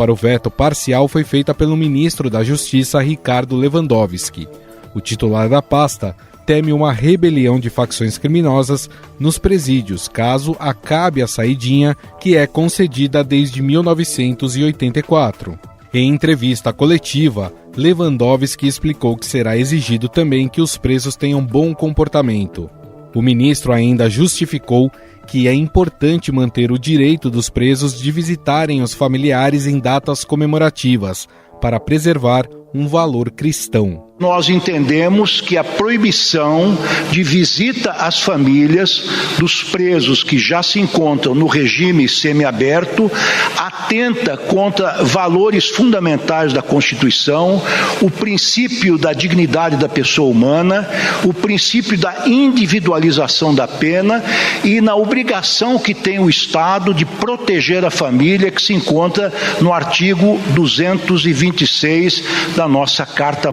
para o veto parcial foi feita pelo ministro da Justiça, Ricardo Lewandowski. O titular da pasta teme uma rebelião de facções criminosas nos presídios, caso acabe a saidinha que é concedida desde 1984. Em entrevista coletiva, Lewandowski explicou que será exigido também que os presos tenham bom comportamento. O ministro ainda justificou que é importante manter o direito dos presos de visitarem os familiares em datas comemorativas, para preservar um valor cristão. Nós entendemos que a proibição de visita às famílias dos presos que já se encontram no regime semiaberto atenta contra valores fundamentais da Constituição, o princípio da dignidade da pessoa humana, o princípio da individualização da pena e na obrigação que tem o Estado de proteger a família, que se encontra no artigo 226 da nossa Carta.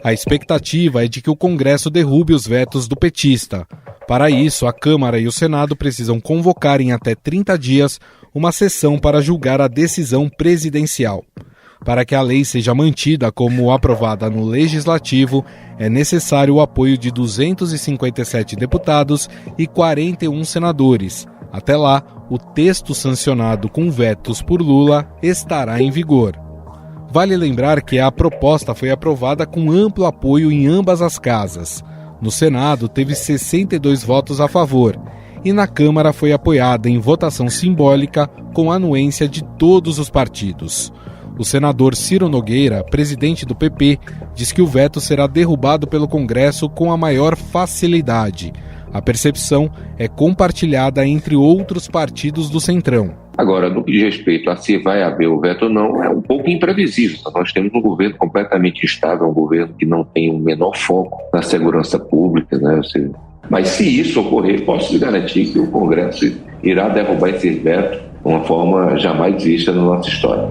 A expectativa é de que o Congresso derrube os vetos do petista. Para isso, a Câmara e o Senado precisam convocar em até 30 dias uma sessão para julgar a decisão presidencial. Para que a lei seja mantida como aprovada no Legislativo, é necessário o apoio de 257 deputados e 41 senadores. Até lá, o texto sancionado com vetos por Lula estará em vigor. Vale lembrar que a proposta foi aprovada com amplo apoio em ambas as casas. No Senado, teve 62 votos a favor e na Câmara foi apoiada em votação simbólica com anuência de todos os partidos. O senador Ciro Nogueira, presidente do PP, diz que o veto será derrubado pelo Congresso com a maior facilidade. A percepção é compartilhada entre outros partidos do Centrão. Agora, no que diz respeito a se vai haver o veto ou não, é um pouco imprevisível. Nós temos um governo completamente instável, um governo que não tem o menor foco na segurança pública, né? Mas se isso ocorrer, posso lhe garantir que o Congresso irá derrubar esse veto de uma forma jamais vista na nossa história.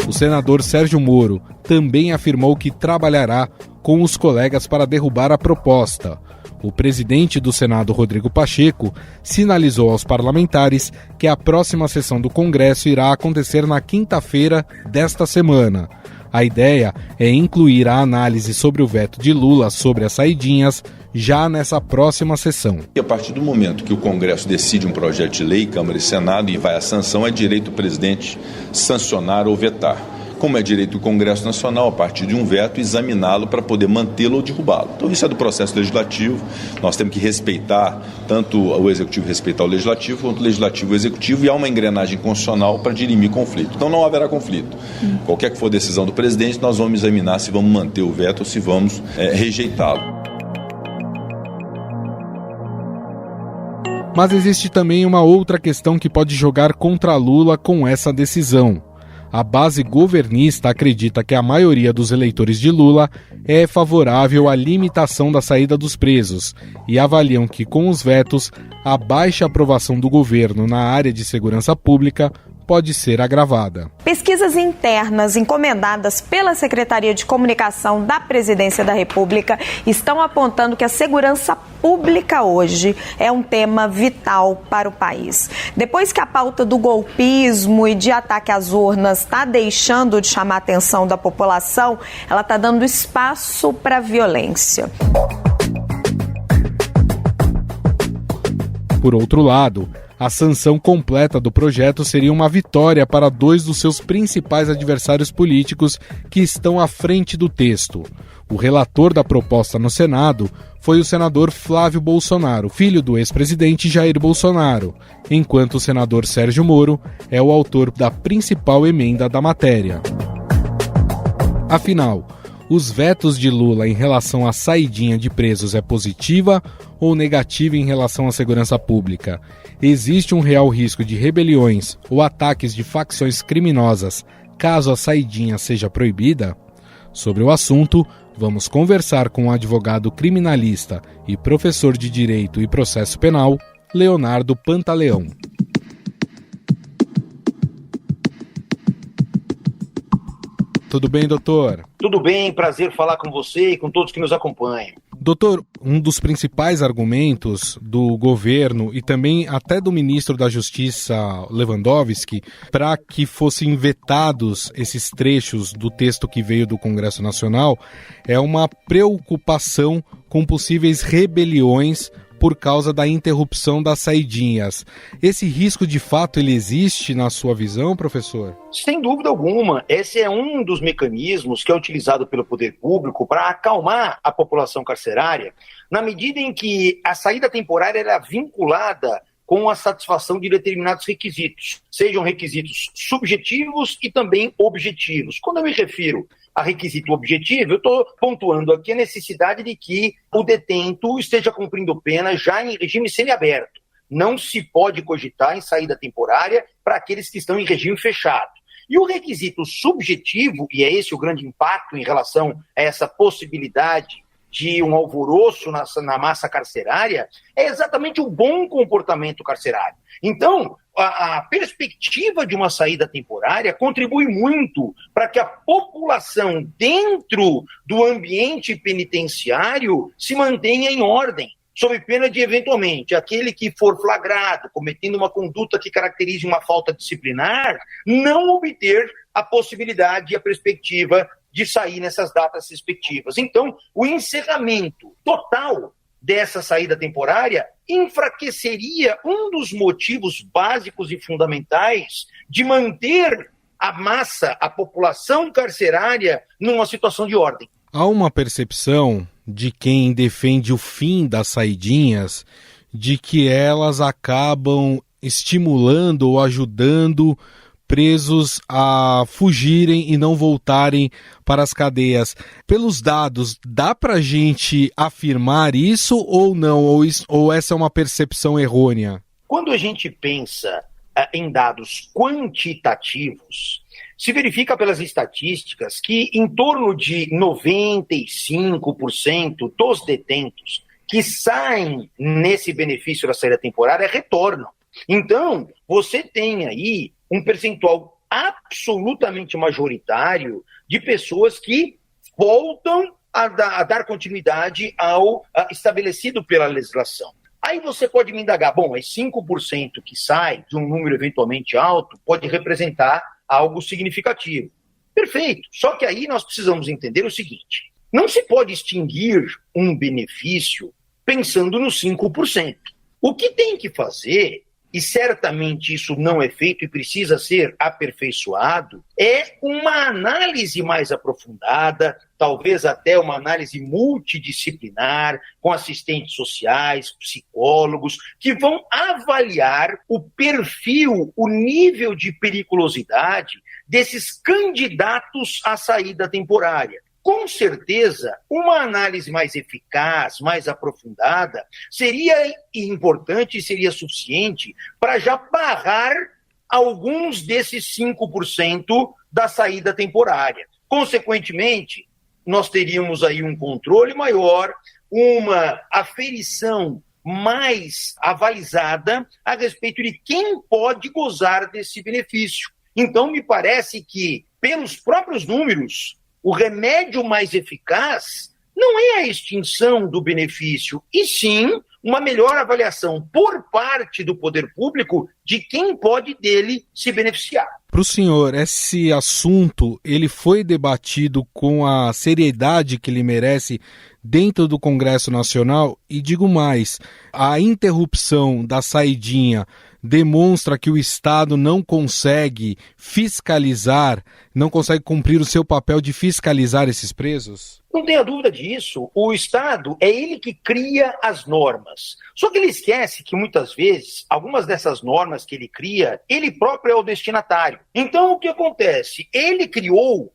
O senador Sérgio Moro também afirmou que trabalhará com os colegas para derrubar a proposta. O presidente do Senado, Rodrigo Pacheco, sinalizou aos parlamentares que a próxima sessão do Congresso irá acontecer na quinta-feira desta semana. A ideia é incluir a análise sobre o veto de Lula sobre as saidinhas já nessa próxima sessão. A partir do momento que o Congresso decide um projeto de lei, Câmara e Senado, e vai à sanção, é direito do presidente sancionar ou vetar. Como é direito do Congresso Nacional, a partir de um veto, examiná-lo para poder mantê-lo ou derrubá-lo. Então isso é do processo legislativo, nós temos que respeitar, tanto o Executivo respeitar o Legislativo, quanto o Legislativo o Executivo, e há uma engrenagem constitucional para dirimir conflito. Então não haverá conflito. Qualquer que for a decisão do presidente, nós vamos examinar se vamos manter o veto ou se vamos rejeitá-lo. Mas existe também uma outra questão que pode jogar contra Lula com essa decisão. A base governista acredita que a maioria dos eleitores de Lula é favorável à limitação da saída dos presos e avaliam que, com os vetos, a baixa aprovação do governo na área de segurança pública pode ser agravada. Pesquisas internas encomendadas pela Secretaria de Comunicação da Presidência da República estão apontando que a segurança pública hoje é um tema vital para o país. Depois que a pauta do golpismo e de ataque às urnas está deixando de chamar a atenção da população, ela está dando espaço para a violência. Por outro lado, a sanção completa do projeto seria uma vitória para dois dos seus principais adversários políticos que estão à frente do texto. O relator da proposta no Senado foi o senador Flávio Bolsonaro, filho do ex-presidente Jair Bolsonaro, enquanto o senador Sérgio Moro é o autor da principal emenda da matéria. Afinal, os vetos de Lula em relação à saidinha de presos é positiva ou negativa em relação à segurança pública? Existe um real risco de rebeliões ou ataques de facções criminosas caso a saidinha seja proibida? Sobre o assunto, vamos conversar com o advogado criminalista e professor de Direito e Processo Penal, Leonardo Pantaleão. Tudo bem, doutor? Tudo bem, prazer falar com você e com todos que nos acompanham. Doutor, um dos principais argumentos do governo e também até do ministro da Justiça, Lewandowski, para que fossem vetados esses trechos do texto que veio do Congresso Nacional é uma preocupação com possíveis rebeliões por causa da interrupção das saidinhas. Esse risco, de fato, ele existe na sua visão, professor? Sem dúvida alguma. Esse é um dos mecanismos que é utilizado pelo poder público para acalmar a população carcerária, na medida em que a saída temporária era vinculada com a satisfação de determinados requisitos, sejam requisitos subjetivos e também objetivos. Quando eu me refiro a requisito objetivo, eu estou pontuando aqui a necessidade de que o detento esteja cumprindo pena já em regime semiaberto. Não se pode cogitar em saída temporária para aqueles que estão em regime fechado. E o requisito subjetivo, e é esse o grande impacto em relação a essa possibilidade de um alvoroço na massa carcerária, é exatamente o bom comportamento carcerário. Então, a perspectiva de uma saída temporária contribui muito para que a população dentro do ambiente penitenciário se mantenha em ordem, sob pena de, eventualmente, aquele que for flagrado cometendo uma conduta que caracterize uma falta disciplinar, não obter a possibilidade e a perspectiva de sair nessas datas respectivas. Então, o encerramento total dessa saída temporária enfraqueceria um dos motivos básicos e fundamentais de manter a massa, a população carcerária, numa situação de ordem. Há uma percepção de quem defende o fim das saidinhas, de que elas acabam estimulando ou ajudando presos a fugirem e não voltarem para as cadeias. Pelos dados, dá para a gente afirmar isso ou não? Ou essa é uma percepção errônea? Quando a gente pensa em dados quantitativos, se verifica pelas estatísticas que em torno de 95% dos detentos que saem nesse benefício da saída temporária retornam. Então, você tem aí um percentual absolutamente majoritário de pessoas que voltam a dar continuidade ao estabelecido pela legislação. Aí você pode me indagar, bom, mas 5% que sai de um número eventualmente alto pode representar algo significativo. Perfeito, só que aí nós precisamos entender o seguinte, não se pode extinguir um benefício pensando nos 5%. O que tem que fazer, e certamente isso não é feito e precisa ser aperfeiçoado, é uma análise mais aprofundada, talvez até uma análise multidisciplinar, com assistentes sociais, psicólogos, que vão avaliar o perfil, o nível de periculosidade desses candidatos à saída temporária. Com certeza, uma análise mais eficaz, mais aprofundada, seria importante e seria suficiente para já barrar alguns desses 5% da saída temporária. Consequentemente, nós teríamos aí um controle maior, uma aferição mais avalizada a respeito de quem pode gozar desse benefício. Então, me parece que, pelos próprios números, o remédio mais eficaz não é a extinção do benefício, e sim uma melhor avaliação por parte do poder público de quem pode dele se beneficiar. Para o senhor, esse assunto ele foi debatido com a seriedade que ele merece dentro do Congresso Nacional? E digo mais, a interrupção da saidinha demonstra que o Estado não consegue fiscalizar, não consegue cumprir o seu papel de fiscalizar esses presos? Não tenha dúvida disso. O Estado é ele que cria as normas. Só que ele esquece que muitas vezes, algumas dessas normas que ele cria, ele próprio é o destinatário. Então, o que acontece?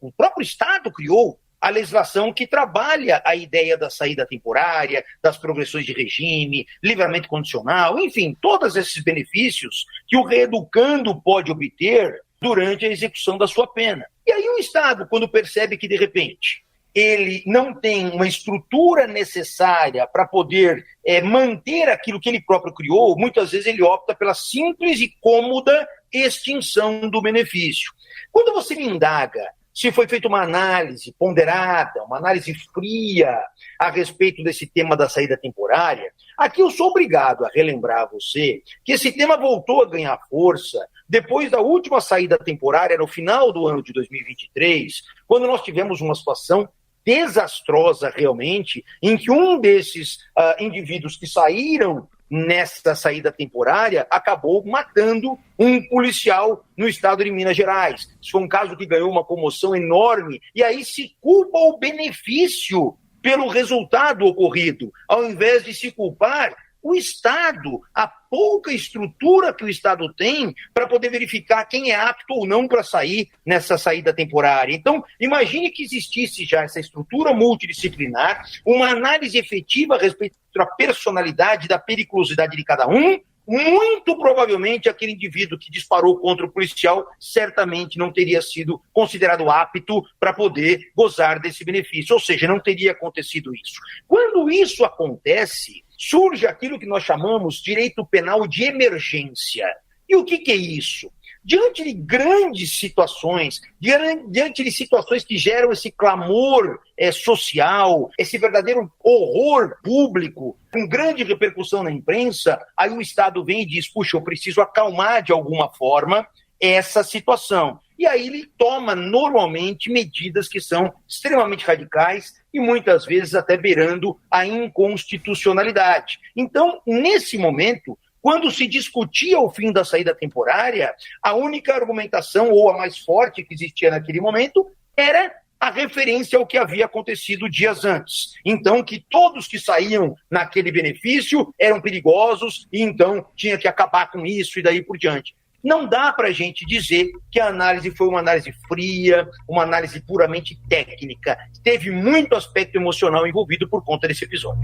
O próprio Estado criou a legislação que trabalha a ideia da saída temporária, das progressões de regime, livramento condicional, enfim, todos esses benefícios que o reeducando pode obter durante a execução da sua pena. E aí o Estado, quando percebe que, de repente, ele não tem uma estrutura necessária para poder manter aquilo que ele próprio criou, muitas vezes ele opta pela simples e cômoda extinção do benefício. Quando você me indaga se foi feita uma análise ponderada, uma análise fria a respeito desse tema da saída temporária. Aqui eu sou obrigado a relembrar a você que esse tema voltou a ganhar força depois da última saída temporária, no final do ano de 2023, quando nós tivemos uma situação desastrosa realmente, em que um desses indivíduos que saíram nessa saída temporária acabou matando um policial no estado de Minas Gerais. Isso foi um caso que ganhou uma comoção enorme, e aí se culpa o benefício pelo resultado ocorrido, ao invés de se culpar o Estado, a pouca estrutura que o Estado tem para poder verificar quem é apto ou não para sair nessa saída temporária. Então, imagine que existisse já essa estrutura multidisciplinar, uma análise efetiva a respeito da personalidade, da periculosidade de cada um. Muito provavelmente aquele indivíduo que disparou contra o policial certamente não teria sido considerado apto para poder gozar desse benefício, ou seja, não teria acontecido isso. Quando isso acontece, surge aquilo que nós chamamos de direito penal de emergência. E o que é isso? Diante de grandes situações, diante de situações que geram esse clamor social, esse verdadeiro horror público, com grande repercussão na imprensa, aí o Estado vem e diz, puxa, eu preciso acalmar de alguma forma essa situação. E aí ele toma normalmente medidas que são extremamente radicais e muitas vezes até beirando a inconstitucionalidade. Então, nesse momento, quando se discutia o fim da saída temporária, a única argumentação, ou a mais forte que existia naquele momento, era a referência ao que havia acontecido dias antes. Então, que todos que saíam naquele benefício eram perigosos e então tinha que acabar com isso e daí por diante. Não dá para a gente dizer que a análise foi uma análise fria, uma análise puramente técnica. Teve muito aspecto emocional envolvido por conta desse episódio.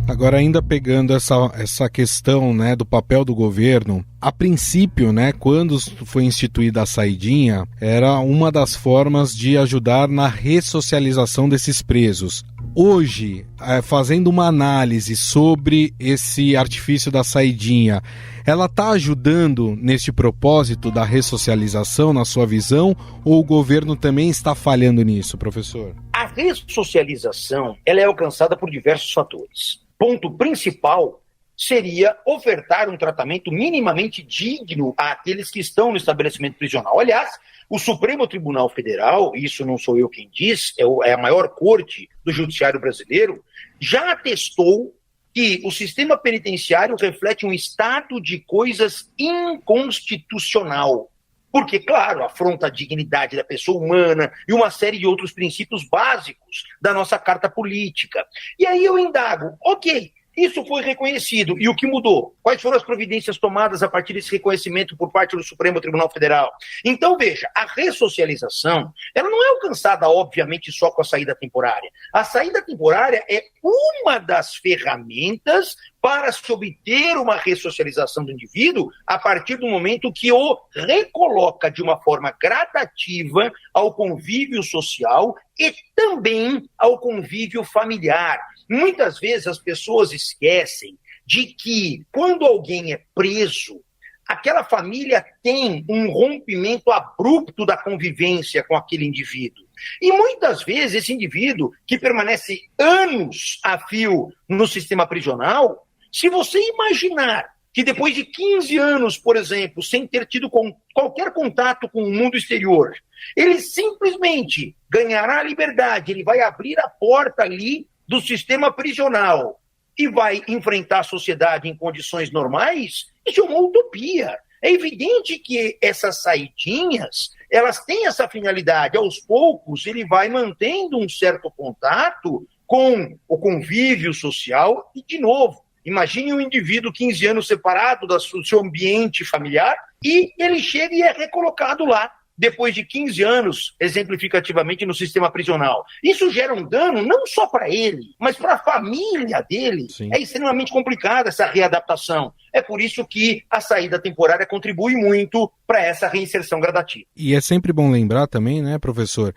Agora, ainda pegando essa questão, né, do papel do governo, a princípio, né, quando foi instituída a saidinha, era uma das formas de ajudar na ressocialização desses presos. Hoje, fazendo uma análise sobre esse artifício da saidinha, ela está ajudando neste propósito da ressocialização, na sua visão, ou o governo também está falhando nisso, professor? A ressocialização ela é alcançada por diversos fatores. Ponto principal seria ofertar um tratamento minimamente digno àqueles que estão no estabelecimento prisional. Aliás, o Supremo Tribunal Federal, isso não sou eu quem diz, é a maior corte do judiciário brasileiro, já atestou que o sistema penitenciário reflete um estado de coisas inconstitucional. Porque, claro, afronta a dignidade da pessoa humana e uma série de outros princípios básicos da nossa Carta Política. E aí eu indago, ok, isso foi reconhecido. E o que mudou? Quais foram as providências tomadas a partir desse reconhecimento por parte do Supremo Tribunal Federal? Então, veja, a ressocialização, ela não é alcançada, obviamente, só com a saída temporária. A saída temporária é uma das ferramentas para se obter uma ressocialização do indivíduo a partir do momento que o recoloca de uma forma gradativa ao convívio social e também ao convívio familiar. Muitas vezes as pessoas esquecem de que quando alguém é preso, aquela família tem um rompimento abrupto da convivência com aquele indivíduo. E muitas vezes esse indivíduo, que permanece anos a fio no sistema prisional, se você imaginar que depois de 15 anos, por exemplo, sem ter tido qualquer contato com o mundo exterior, ele simplesmente ganhará a liberdade, ele vai abrir a porta ali do sistema prisional e vai enfrentar a sociedade em condições normais, isso é uma utopia. É evidente que essas saidinhas, elas têm essa finalidade. Aos poucos, ele vai mantendo um certo contato com o convívio social e, de novo, imagine um indivíduo 15 anos separado do seu ambiente familiar e ele chega e é recolocado lá, depois de 15 anos, exemplificativamente, no sistema prisional. Isso gera um dano não só para ele, mas para a família dele. Sim. É extremamente complicada essa readaptação. É por isso que a saída temporária contribui muito para essa reinserção gradativa. E é sempre bom lembrar também, né, professor,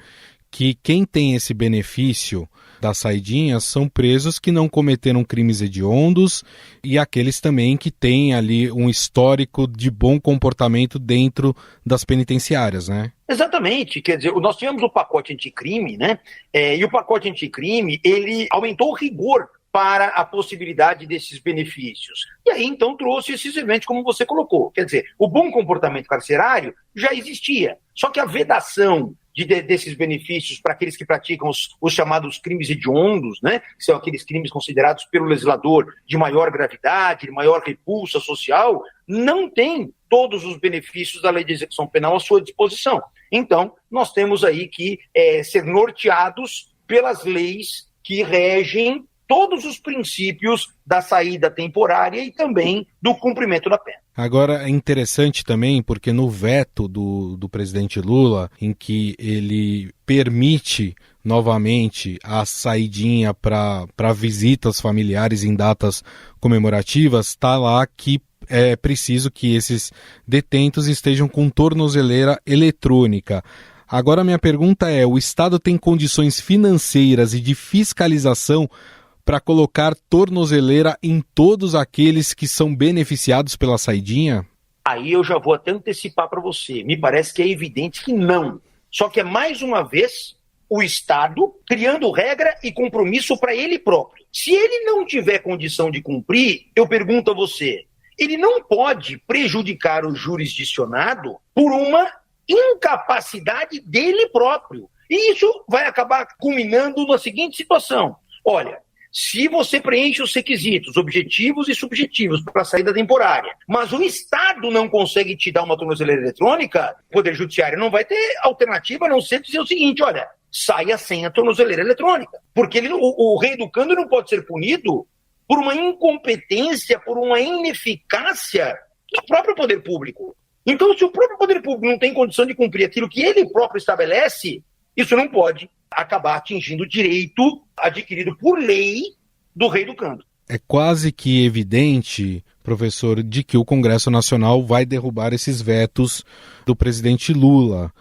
que quem tem esse benefício das saidinhas são presos que não cometeram crimes hediondos e aqueles também que têm ali um histórico de bom comportamento dentro das penitenciárias, né? Exatamente, quer dizer, nós tivemos o pacote anticrime, né? E o pacote anticrime, ele aumentou o rigor para a possibilidade desses benefícios. E aí, então, trouxe esses eventos, como você colocou. Quer dizer, o bom comportamento carcerário já existia, só que a vedação desses benefícios para aqueles que praticam os chamados crimes hediondos, né, que são aqueles crimes considerados pelo legislador de maior gravidade, de maior repulsa social, não tem todos os benefícios da lei de execução penal à sua disposição. Então, nós temos aí que ser norteados pelas leis que regem todos os princípios da saída temporária e também do cumprimento da pena. Agora, é interessante também, porque no veto do presidente Lula, em que ele permite novamente a saidinha para visitas familiares em datas comemorativas, está lá que é preciso que esses detentos estejam com tornozeleira eletrônica. Agora, minha pergunta é, o Estado tem condições financeiras e de fiscalização para colocar tornozeleira em todos aqueles que são beneficiados pela saidinha? Aí eu já vou até antecipar para você. Me parece que é evidente que não. Só que é mais uma vez o Estado criando regra e compromisso para ele próprio. Se ele não tiver condição de cumprir, eu pergunto a você, ele não pode prejudicar o jurisdicionado por uma incapacidade dele próprio. E isso vai acabar culminando na seguinte situação. Olha, se você preenche os requisitos objetivos e subjetivos para a saída temporária, mas o Estado não consegue te dar uma tornozeleira eletrônica, o Poder Judiciário não vai ter alternativa a não ser dizer o seguinte, olha, saia sem a tornozeleira eletrônica. Porque o reeducando não pode ser punido por uma incompetência, por uma ineficácia do próprio poder público. Então, se o próprio poder público não tem condição de cumprir aquilo que ele próprio estabelece, isso não pode acabar atingindo o direito adquirido por lei do reeducando. É quase que evidente, professor, de que o Congresso Nacional vai derrubar esses vetos do presidente Lula.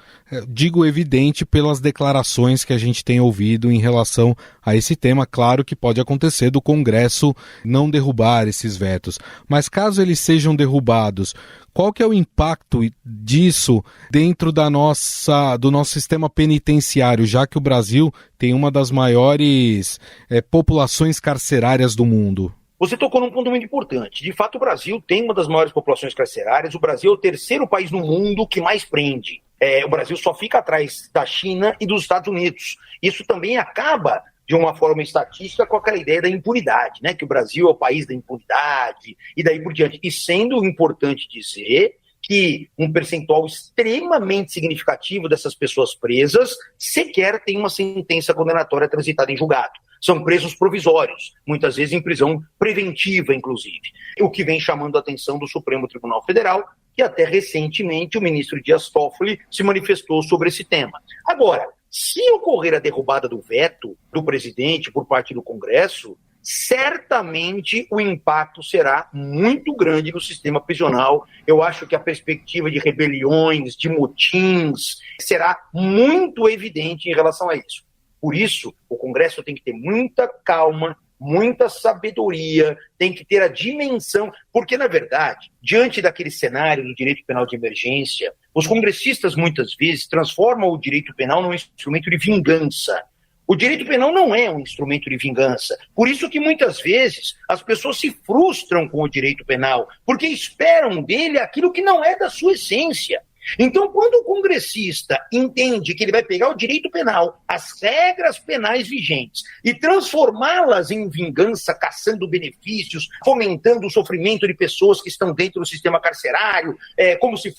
Digo evidente pelas declarações que a gente tem ouvido em relação a esse tema. Claro que pode acontecer do Congresso não derrubar esses vetos, mas caso eles sejam derrubados, qual que é o impacto disso dentro do nosso sistema penitenciário, já que o Brasil tem uma das maiores populações carcerárias do mundo? Você tocou num ponto muito importante. De fato, o Brasil tem uma das maiores populações carcerárias. O Brasil é o terceiro país no mundo que mais prende. O Brasil só fica atrás da China e dos Estados Unidos. Isso também acaba, de uma forma estatística, com aquela ideia da impunidade, né? Que o Brasil é o país da impunidade e daí por diante. E sendo importante dizer que um percentual extremamente significativo dessas pessoas presas sequer tem uma sentença condenatória transitada em julgado. São presos provisórios, muitas vezes em prisão preventiva, inclusive. O que vem chamando a atenção do Supremo Tribunal Federal, que até recentemente o ministro Dias Toffoli se manifestou sobre esse tema. Agora, se ocorrer a derrubada do veto do presidente por parte do Congresso, certamente o impacto será muito grande no sistema prisional. Eu acho que a perspectiva de rebeliões, de motins, será muito evidente em relação a isso. Por isso, o Congresso tem que ter muita calma, muita sabedoria, tem que ter a dimensão, porque, na verdade, diante daquele cenário do direito penal de emergência, os congressistas, muitas vezes, transformam o direito penal num instrumento de vingança. O direito penal não é um instrumento de vingança. Por isso que, muitas vezes, as pessoas se frustram com o direito penal, porque esperam dele aquilo que não é da sua essência. Então, quando o congressista entende que ele vai pegar o direito penal, as regras penais vigentes, e transformá-las em vingança, caçando benefícios, fomentando o sofrimento de pessoas que estão dentro do sistema carcerário, como se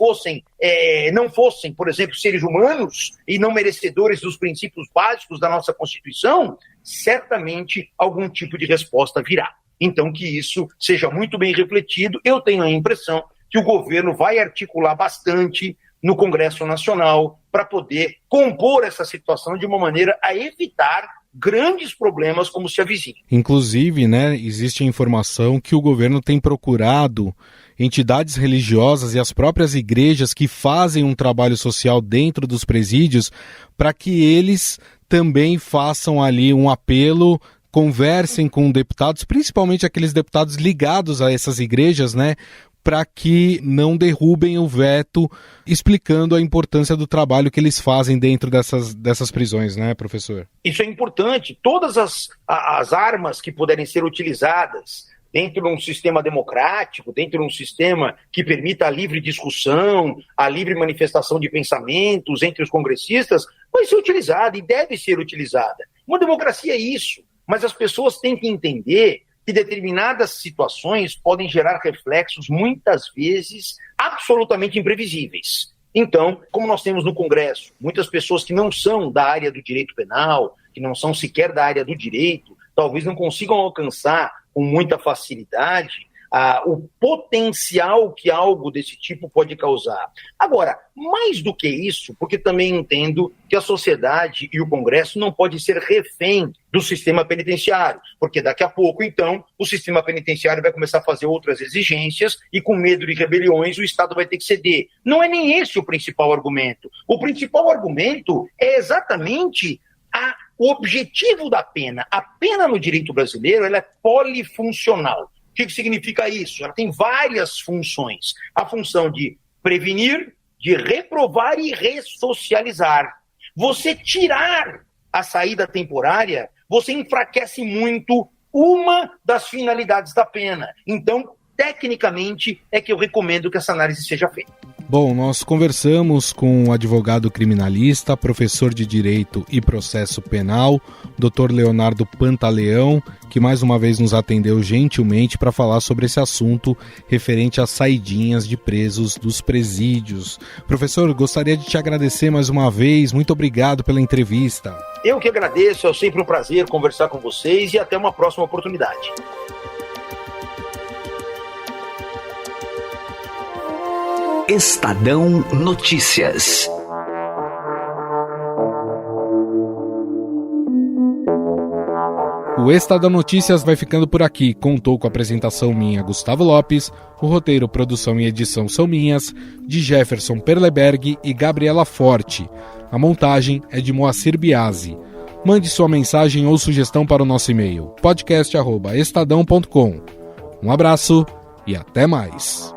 não fossem, por exemplo, seres humanos e não merecedores dos princípios básicos da nossa Constituição, certamente algum tipo de resposta virá. Então, que isso seja muito bem refletido. Eu tenho a impressão que o governo vai articular bastante no Congresso Nacional para poder compor essa situação de uma maneira a evitar grandes problemas como se avizinham. Inclusive, existe a informação que o governo tem procurado entidades religiosas e as próprias igrejas que fazem um trabalho social dentro dos presídios para que eles também façam ali um apelo, conversem com deputados, principalmente aqueles deputados ligados a essas igrejas, né, para que não derrubem o veto, explicando a importância do trabalho que eles fazem dentro dessas prisões, né, professor? Isso é importante. Todas as armas que puderem ser utilizadas dentro de um sistema democrático, dentro de um sistema que permita a livre discussão, a livre manifestação de pensamentos entre os congressistas, vai ser utilizada e deve ser utilizada. Uma democracia é isso, mas as pessoas têm que entender que determinadas situações podem gerar reflexos, muitas vezes, absolutamente imprevisíveis. Então, como nós temos no Congresso, muitas pessoas que não são da área do direito penal, que não são sequer da área do direito, talvez não consigam alcançar com muita facilidade o potencial que algo desse tipo pode causar. Agora, mais do que isso, porque também entendo que a sociedade e o Congresso não podem ser refém do sistema penitenciário, porque daqui a pouco, então, o sistema penitenciário vai começar a fazer outras exigências e, com medo de rebeliões, o Estado vai ter que ceder. Não é nem esse o principal argumento. O principal argumento é exatamente o objetivo da pena. A pena no direito brasileiro ela é polifuncional. O que significa isso? Ela tem várias funções. A função de prevenir, de reprovar e ressocializar. Você tirar a saída temporária, você enfraquece muito uma das finalidades da pena. Então, tecnicamente, é que eu recomendo que essa análise seja feita. Bom, nós conversamos com o advogado criminalista, professor de Direito e Processo Penal, Dr. Leonardo Pantaleão, que mais uma vez nos atendeu gentilmente para falar sobre esse assunto referente às saidinhas de presos dos presídios. Professor, gostaria de te agradecer mais uma vez, muito obrigado pela entrevista. Eu que agradeço, é sempre um prazer conversar com vocês e até uma próxima oportunidade. Estadão Notícias. O Estadão Notícias vai ficando por aqui. Contou com a apresentação minha, Gustavo Lopes, o roteiro, produção e edição são minhas, de Jefferson Perleberg e Gabriela Forte. A montagem é de Moacir Biasi. Mande sua mensagem ou sugestão para o nosso e-mail, podcast@estadão.com. Um abraço e até mais.